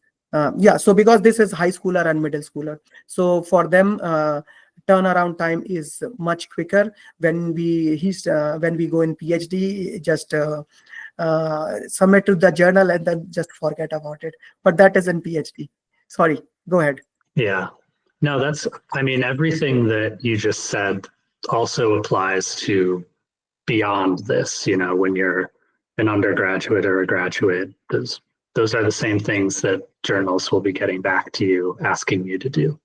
So because this is high schooler and middle schooler, so for them turnaround time is much quicker. When we go in PhD, just submit to the journal and then just forget about it. But that is in PhD. Sorry, go ahead. Yeah. No, everything that you just said also applies to beyond this, when you're an undergraduate or a graduate. Those are the same things that journals will be getting back to you, asking you to do.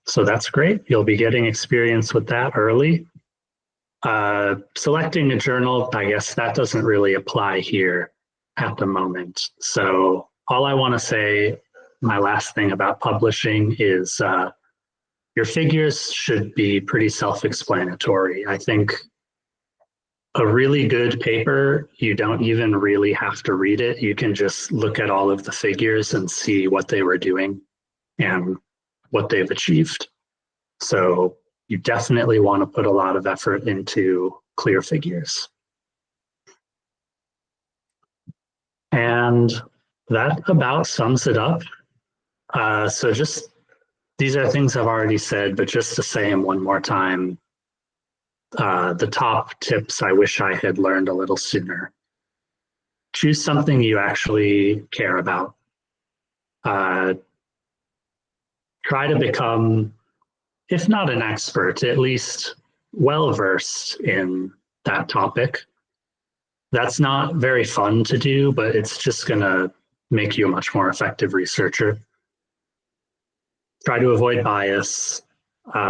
So that's great. You'll be getting experience with that early. Selecting a journal, I guess that doesn't really apply here at the moment. So all I want to say, my last thing about publishing is your figures should be pretty self-explanatory. I think a really good paper, you don't even really have to read it. You can just look at all of the figures and see what they were doing and what they've achieved. So you definitely want to put a lot of effort into clear figures. And that about sums it up. So just, these are things I've already said, but just to say them one more time, the top tips I wish I had learned a little sooner. Choose something you actually care about. Try to become, if not an expert, at least well-versed in that topic. That's not very fun to do, but it's just going to make you a much more effective researcher. Try to avoid bias,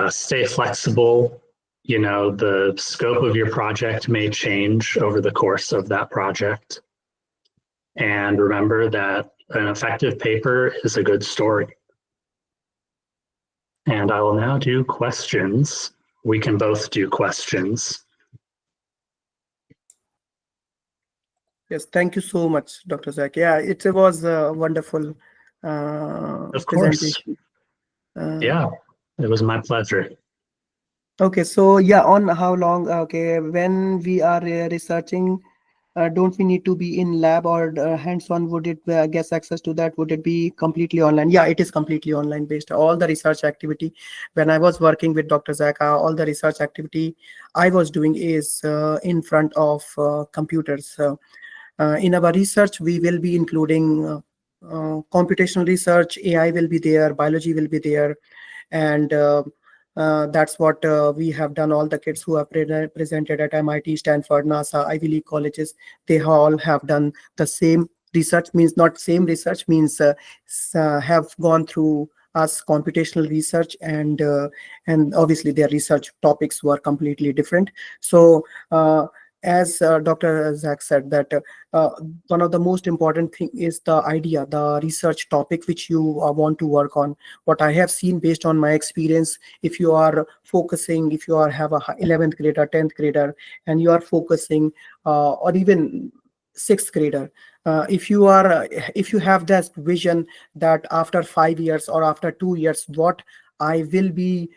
stay flexible. You know, the scope of your project may change over the course of that project. And remember that an effective paper is a good story. And I will now do questions. We can both do questions. Yes, thank you so much, Dr. Zach. Yeah, it was a wonderful Of course. presentation. Yeah, it was my pleasure. Okay, so yeah, on how long, okay, when we are researching, don't we need to be in lab or hands-on? Would it get access to that? Would it be completely online? Yeah, it is completely online based. All the research activity, when I was working with Dr. Zaka, all the research activity I was doing is in front of computers. In our research, we will be including computational research, AI will be there, biology will be there, and that's what we have done. All the kids who have presented at MIT, Stanford, NASA, Ivy League colleges, they all have done the same research. Means not same research, means have gone through us computational research, and obviously their research topics were completely different. So as Dr. Zach said, that one of the most important thing is the idea, the research topic which you want to work on. What I have seen based on my experience, if you are focusing, if you are have a 11th grader, 10th grader, and you are focusing, or even 6th grader, if you have that vision that after 5 years or after 2 years, what I will be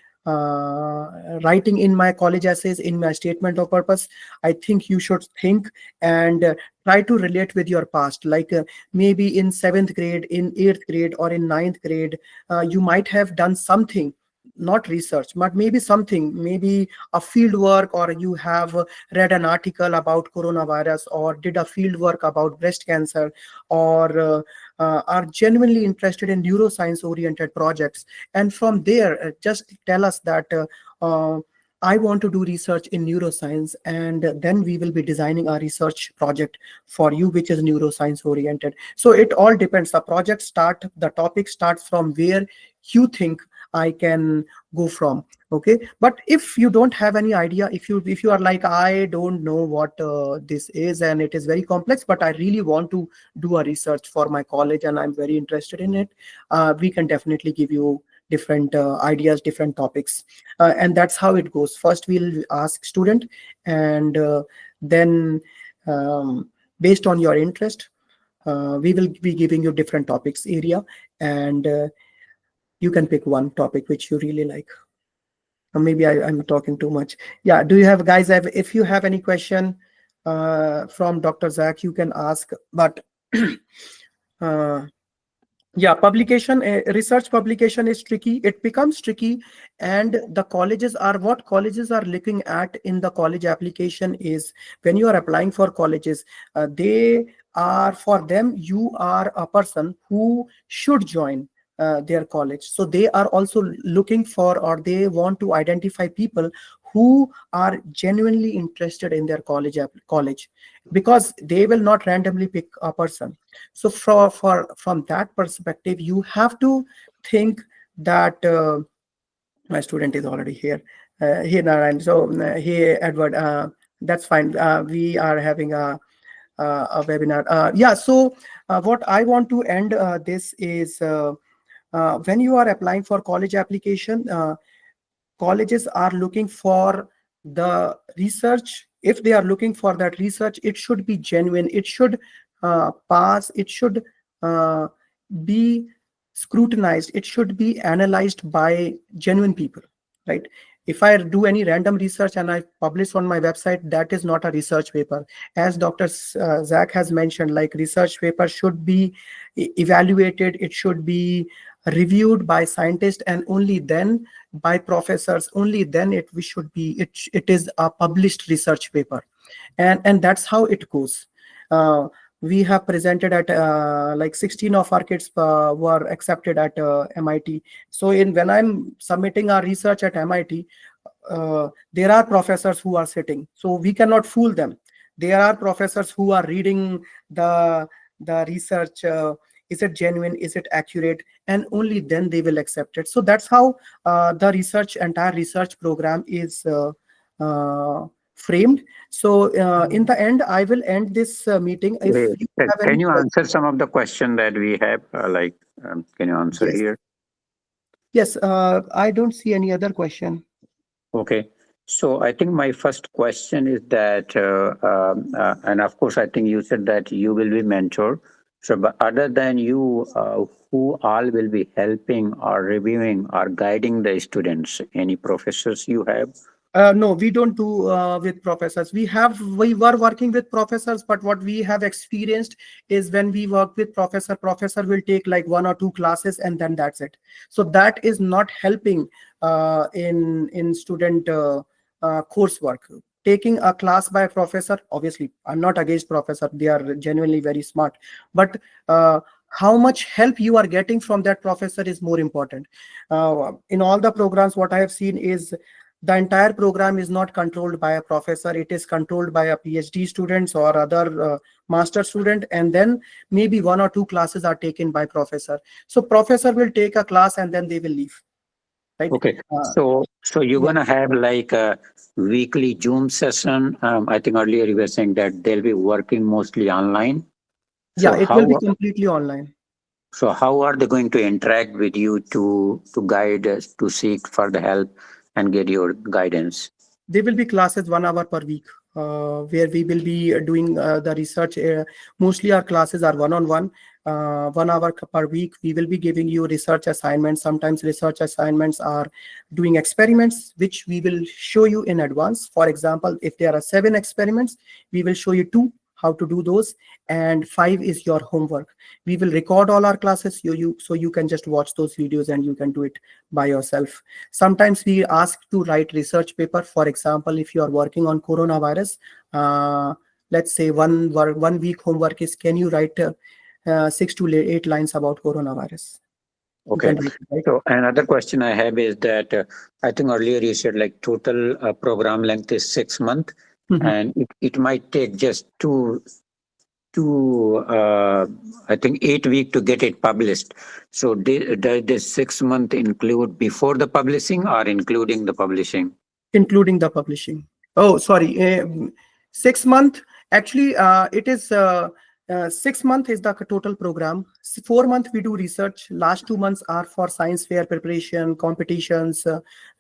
writing in my college essays, in my statement of purpose, I think you should think and try to relate with your past. Like maybe in 7th grade, in 8th grade, or in 9th grade, you might have done something, not research, but maybe something, maybe a field work, or you have read an article about coronavirus, or did a field work about breast cancer, or are genuinely interested in neuroscience oriented projects. And from there, just tell us that I want to do research in neuroscience, and then we will be designing a research project for you which is neuroscience oriented. So it all depends. The topic starts from where you think I can go from. Okay, but if you don't have any idea, if you are like, I don't know what this is, and it is very complex, but I really want to do a research for my college and I'm very interested in it, we can definitely give you different ideas, different topics, and that's how it goes. First we'll ask student, and then based on your interest, we will be giving you different topics area, and you can pick one topic which you really like. Or maybe I'm talking too much. Yeah, do you have, guys, if you have any question from Dr. Zach, you can ask. But yeah, publication, research publication is tricky. It becomes tricky, and the colleges are, what colleges are looking at in the college application is, when you are applying for colleges, they are, for them, you are a person who should join their college. So they are also looking for, or they want to identify people who are genuinely interested in their college, because they will not randomly pick a person. So from that perspective, you have to think that my student is already here. Here, Narayan. So here, Edward. That's fine. We are having a webinar. Yeah. So what I want to end this is, when you are applying for college application, colleges are looking for the research if they are looking for that research, it should be genuine, it should pass, it should be scrutinized, it should be analyzed by genuine people, right? If I do any random research and I publish on my website, that is not a research paper. As Dr. Zach has mentioned, like research paper should be evaluated, it should be reviewed by scientists, and only then by professors, only then it is a published research paper. And that's how it goes. We have presented at like 16 of our kids were accepted at MIT. So when I'm submitting our research at MIT, there are professors who are sitting, so we cannot fool them. There are professors who are reading the research. Is it genuine? Is it accurate? And only then they will accept it. So that's how the entire research program is framed. So in the end, I will end this meeting. If Wait, you have can any you questions- answer some of the question that we have? Can you answer Yes. here? Yes, I don't see any other question. Okay. So I think my first question is that, and of course, I think you said that you will be mentor. So, but other than you, who all will be helping or reviewing or guiding the students? Any professors you have? No, we don't do with professors. We were working with professors, but what we have experienced is when we work with professor will take like 1 or 2 classes and then that's it. So that is not helping in student coursework. Taking a class by a professor, obviously, I'm not against professor. They are genuinely very smart. But how much help you are getting from that professor is more important. In all the programs, what I have seen is the entire program is not controlled by a professor. It is controlled by a PhD students or other master student, and then maybe 1 or 2 classes are taken by professor. So professor will take a class and then they will leave, right? Okay. So you're yeah. gonna have like a weekly Zoom session. I think earlier you were saying that they'll be working mostly online. So Yeah, it will be completely online. So how are they going to interact with you to guide us, to seek for the help and get your guidance? There will be classes 1 hour per week where we will be doing the research. Mostly our classes are one-on-one, 1 hour per week. We will be giving you research assignments. Sometimes research assignments are doing experiments, which we will show you in advance. For example, if there are 7 experiments, we will show you 2 how to do those, and 5 is your homework. We will record all our classes so you can just watch those videos and you can do it by yourself. Sometimes we ask to write research paper. For example, if you are working on coronavirus, let's say one week homework is, can you write 6 to 8 lines about coronavirus? Okay. You can do it, right? So another question I have is that I think earlier you said like total program length is 6 months. And it might take just two I think 8 weeks to get it published. So does this 6 month include before the publishing or including the publishing? Including the publishing. Oh, sorry. 6 month. Actually, it is 6 month is the total program. 4 month we do research. Last 2 months are for science fair preparation, competitions,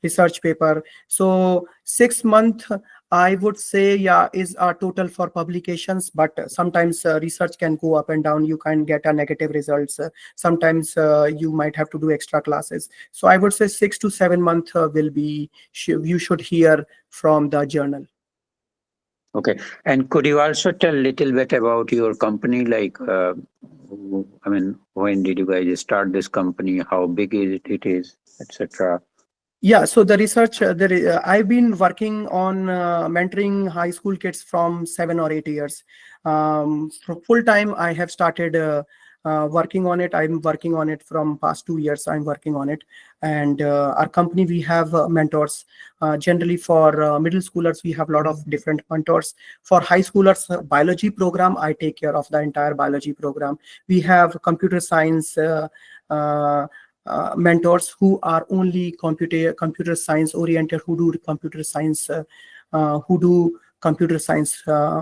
research paper. So 6 month, I would say, yeah, is our total for publications, but sometimes research can go up and down. You can get a negative results. Sometimes you might have to do extra classes. So I would say 6 to 7 months will be, you should hear from the journal. Okay. And could you also tell a little bit about your company? Like, I mean, when did you guys start this company? How big is it is, etc.? Yeah, so the research, I've been working on mentoring high school kids from 7 or 8 years. Full time, I have started working on it. I'm working on it from past 2 years. I'm working on it. And our company, we have mentors. Generally for middle schoolers, we have a lot of different mentors. For high schoolers, biology program, I take care of the entire biology program. We have computer science mentors who are only computer science oriented, who do computer science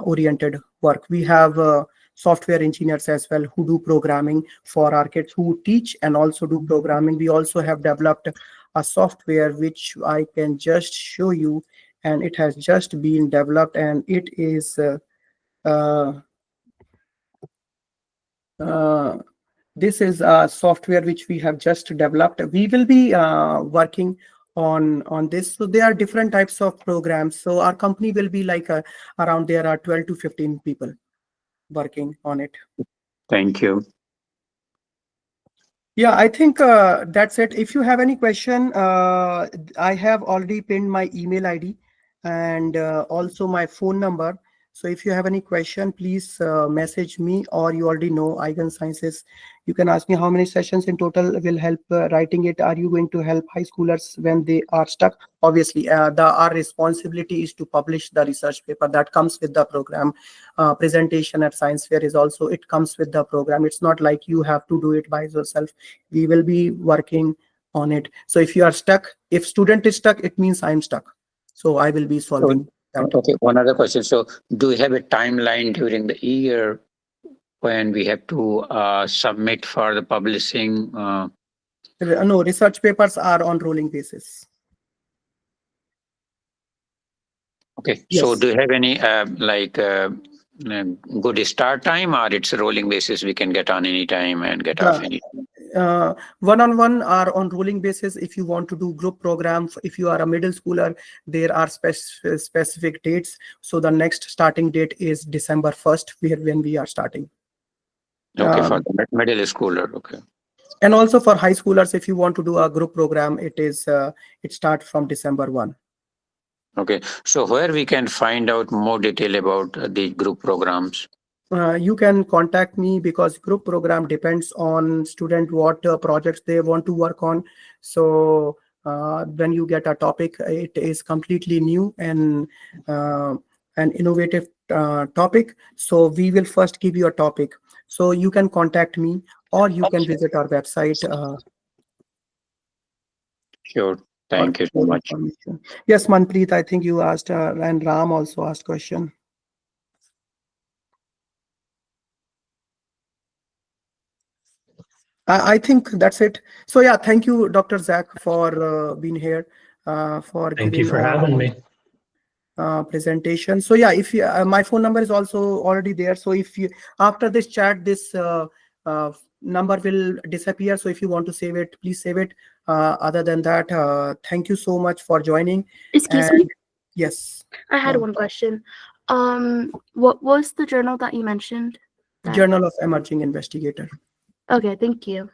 oriented work. We have software engineers as well who do programming for our kids, who teach and also do programming. We also have developed a software which I can just show you, and it has just been developed, and it is this is a software which we have just developed. We will be working on this. So there are different types of programs. So our company will be like around, there are 12 to 15 people working on it. Thank you. Yeah, I think that's it. If you have any question, I have already pinned my email ID and also my phone number. So if you have any question, please message me, or you already know Eigen Sciences. You can ask me how many sessions in total will help writing it. Are you going to help high schoolers when they are stuck? Obviously, our responsibility is to publish the research paper that comes with the program. Presentation at science fair is also, it comes with the program. It's not like you have to do it by yourself. We will be working on it. So if you are stuck, if student is stuck, it means I'm stuck. So I will be solving that. Okay, one other question. So do we have a timeline during the year when we have to submit for the publishing? No, research papers are on rolling basis. Okay, so Yes. do you have any good start time, or it's a rolling basis, we can get on any time and get off any time? One-on-one are on rolling basis. If you want to do group program, if you are a middle schooler, there are specific dates. So the next starting date is December 1st, when we are starting. Okay, for the middle schooler, okay. And also for high schoolers, if you want to do a group program, it starts from December 1. Okay, so where we can find out more detail about the group programs? You can contact me, because group program depends on student what projects they want to work on. So when you get a topic, it is completely new and an innovative topic. So we will first give you a topic. So you can contact me, or you can visit our website. Sure, thank you so for much. information. Yes, Manpreet, I think you asked, and Ram also asked question. I think that's it. So yeah, thank you, Dr. Zach, for being here, for Thank you giving for having me. presentation. So yeah, if you, my phone number is also already there. So if you, after this chat, this number will disappear. So if you want to save it, please save it. Other than that, thank you so much for joining. Excuse And me, yes, I had one question. What was the journal that you mentioned? Journal of Emerging Investigator. Okay, thank you.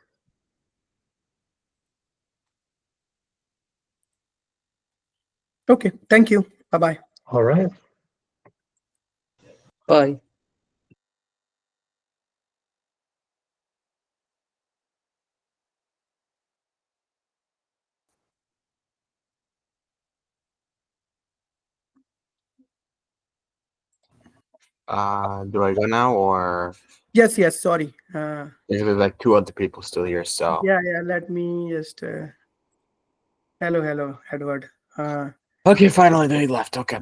Okay, thank you. Bye-bye. All right. Bye. Do I go now, or Yes, sorry. there's like two other people still here? So Yeah, let me just hello, Edward. okay, finally they left. Okay.